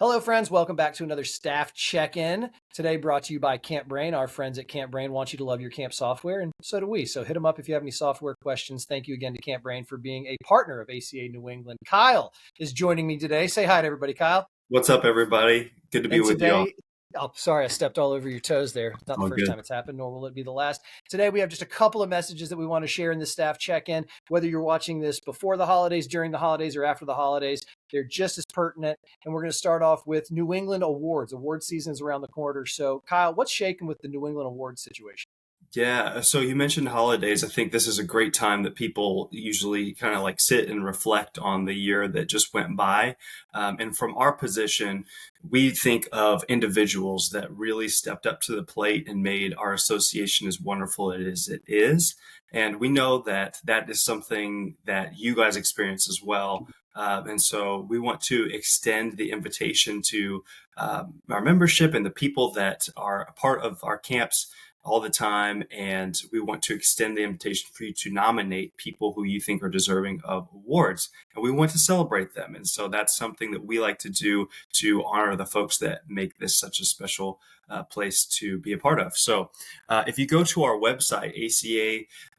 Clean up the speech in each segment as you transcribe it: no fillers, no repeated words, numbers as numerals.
Hello, friends. Welcome back to another Staff Check-in. Today brought to you by CampBrain. Our friends at CampBrain want you to love your camp software, and so do we. So hit them up if you have any software questions. Thank you again to CampBrain for being a partner of ACA New England. Kyle is joining me today. Say hi to everybody, Kyle. What's up, everybody? Good to be with you all. Oh, sorry, I stepped all over your toes there. Not the first time it's happened, nor will it be the last. Today, we have just a couple of messages that we want to share in the staff check-in. Whether you're watching this before the holidays, during the holidays, or after the holidays, they're just as pertinent. And we're going to start off with New England awards. Award season is around the corner. So, Kyle, what's shaking with the New England awards situation? Yeah, so you mentioned holidays. I think this is a great time that people usually kind of like sit and reflect on the year that just went by. And from our position, we think of individuals that really stepped up to the plate and made our association as wonderful as it is. And we know that that is something that you guys experience as well. And so we want to extend the invitation to our membership and the people that are a part of our camps all the time, and we want to extend the invitation for you to nominate people who you think are deserving of awards, and we want to celebrate them. And so that's something that we like to do to honor the folks that make this such a special place to be a part of. So if you go to our website,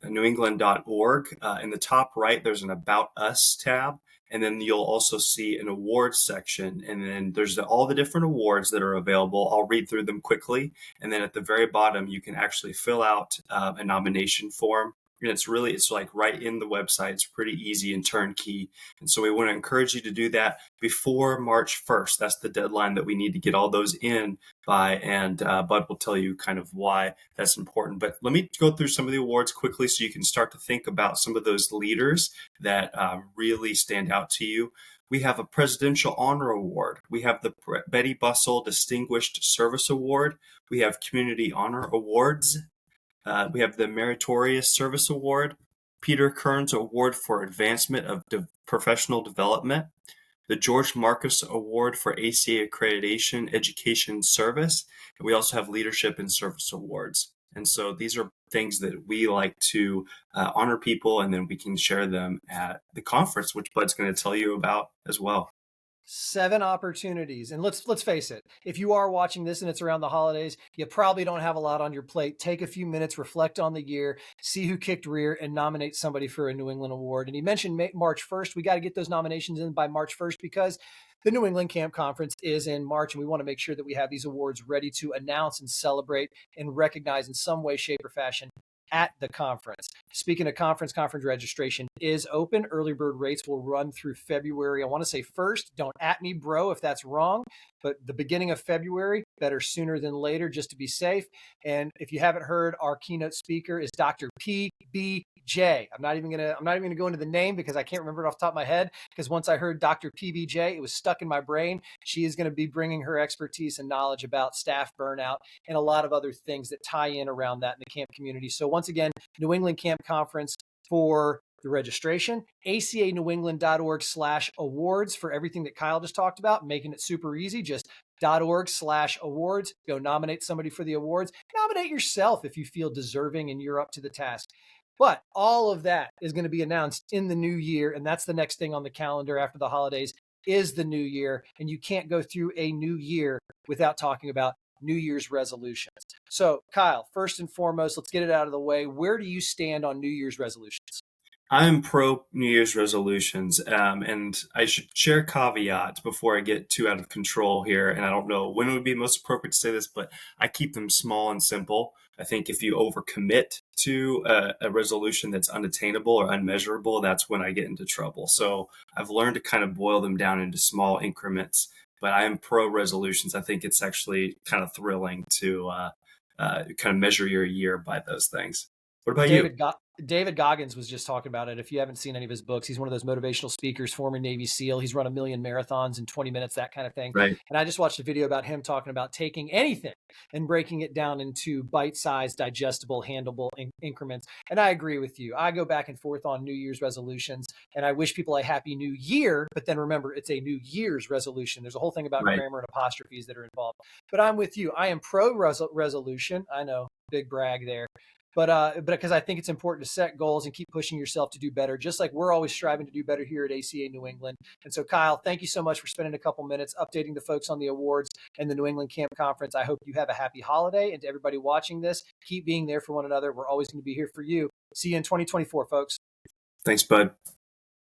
acanewengland.org, in the top right, there's an About Us tab. And then you'll also see an awards section. And then there's all the different awards that are available. I'll read through them quickly. And then at the very bottom, you can actually fill out a nomination form. And it's like right in the website. It's pretty easy and turnkey. And so we want to encourage you to do that before March 1st. That's the deadline that we need to get all those in by. And Bud will tell you kind of why that's important. But let me go through some of the awards quickly so you can start to think about some of those leaders that really stand out to you. We have a Presidential Honor Award. We have the Betty Bussell Distinguished Service Award. We have Community Honor Awards. We have the Meritorious Service Award, Peter Kearns Award for Advancement of Professional Development, the George Marcus Award for ACA Accreditation Education Service, and we also have Leadership and Service Awards. And so these are things that we like to honor people, and then we can share them at the conference, which Bud's going to tell you about as well. 7 opportunities. And let's face it, if you are watching this and it's around the holidays, you probably don't have a lot on your plate. Take a few minutes, reflect on the year, see who kicked rear, and nominate somebody for a New England award. And he mentioned March 1st. We got to get those nominations in by March 1st because the New England Camp Conference is in March, and we want to make sure that we have these awards ready to announce and celebrate and recognize in some way, shape, or fashion at the conference. Speaking of conference registration is open. Early bird rates will run through February. I want to say 1st. Don't at me, bro, if that's wrong. But the beginning of February, better sooner than later, just to be safe. And if you haven't heard, our keynote speaker is Dr. PBJ. I'm not even gonna go into the name because I can't remember it off the top of my head. Because once I heard Dr. PBJ, it was stuck in my brain. She is going to be bringing her expertise and knowledge about staff burnout and a lot of other things that tie in around that in the camp community. So once again, New England Camp Conference for the registration, acanewengland.org/awards for everything that Kyle just talked about, making it super easy. Just .org/awards. Go nominate somebody for the awards. Nominate yourself if you feel deserving and you're up to the task. But all of that is going to be announced in the new year, and that's the next thing on the calendar after the holidays is the new year. And you can't go through a new year without talking about New Year's resolutions. So, Kyle, first and foremost, let's get it out of the way. Where do you stand on New Year's resolutions? I'm pro New Year's resolutions, and I should share a caveat before I get too out of control here. And I don't know when it would be most appropriate to say this, but I keep them small and simple. I think if you overcommit to a resolution that's unattainable or unmeasurable, that's when I get into trouble. So I've learned to kind of boil them down into small increments, but I am pro resolutions. I think it's actually kind of thrilling to kind of measure your year by those things. What about you? David Goggins was just talking about it. If you haven't seen any of his books, he's one of those motivational speakers, former Navy SEAL. He's run 1 million marathons in 20 minutes, that kind of thing. Right. And I just watched a video about him talking about taking anything and breaking it down into bite-sized, digestible, handleable increments. And I agree with you. I go back and forth on New Year's resolutions, and I wish people a happy new year. But then remember, it's a New Year's resolution. There's a whole thing about grammar and apostrophes that are involved. But I'm with you. I am pro resolution. I know, big brag there. but because I think it's important to set goals and keep pushing yourself to do better, just like we're always striving to do better here at ACA New England. And so, Kyle, thank you so much for spending a couple minutes updating the folks on the awards and the New England Camp Conference. I hope you have a happy holiday. And to everybody watching this, keep being there for one another. We're always going to be here for you. See you in 2024, folks. Thanks, bud.